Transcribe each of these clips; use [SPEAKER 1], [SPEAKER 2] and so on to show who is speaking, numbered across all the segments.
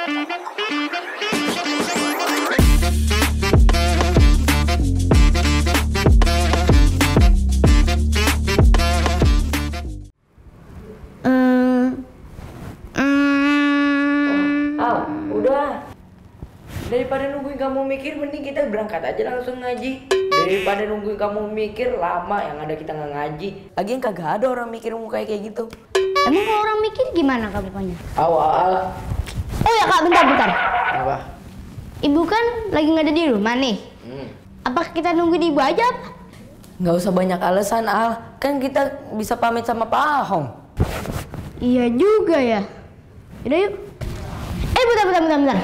[SPEAKER 1] Daripada nungguin kamu mikir, mending kita berangkat aja langsung ngaji. Daripada nungguin kamu mikir lama, yang ada kita nggak ngaji. Lagian kagak ada orang mikir muka kayak gitu.
[SPEAKER 2] Emang kalau orang mikir gimana Kak bukannya?
[SPEAKER 1] Awal.
[SPEAKER 2] Oh ya Kak, bentar.
[SPEAKER 1] Apa?
[SPEAKER 2] Ibu kan lagi nggak ada di rumah nih. Apa kita nungguin ibu aja?
[SPEAKER 1] Nggak usah banyak alasan, Al. Kan kita bisa pamit sama Pak Ahong.
[SPEAKER 2] Iya juga ya. Yaudah yuk. Bentar.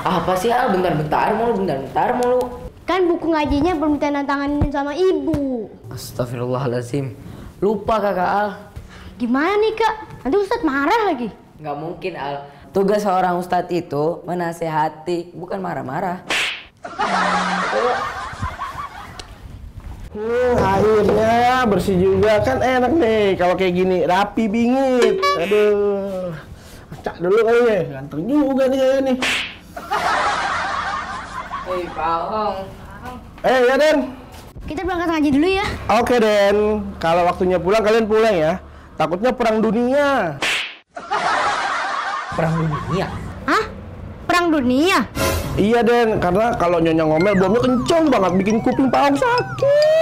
[SPEAKER 1] Apa sih, Al? Bentar-bentar mulu.
[SPEAKER 2] Kan buku ngajinya belum ditandatanganin sama ibu.
[SPEAKER 1] Astagfirullahaladzim. Lupa kakak Al.
[SPEAKER 2] Gimana nih Kak? Nanti Ustadz marah lagi.
[SPEAKER 1] Nggak mungkin, Al. Tugas seorang Ustadz itu menasehati, bukan marah-marah.
[SPEAKER 3] Akhirnya bersih juga, kan enak nih kalau kayak gini, rapi bingit. Aduh, acak dulu kali ya, ganteng juga nih saya nih.
[SPEAKER 1] Hei Pak Ahong.
[SPEAKER 3] Ya Den.
[SPEAKER 2] Kita berangkat ngaji dulu ya.
[SPEAKER 3] Oke Den, kalau waktunya pulang kalian pulang ya. Takutnya perang dunia.
[SPEAKER 1] Perang dunia?
[SPEAKER 2] Hah? Perang dunia?
[SPEAKER 3] Iya Den, karena kalau Nyonya ngomel bomnya kenceng banget, bikin kuping Pak Ahong sakit.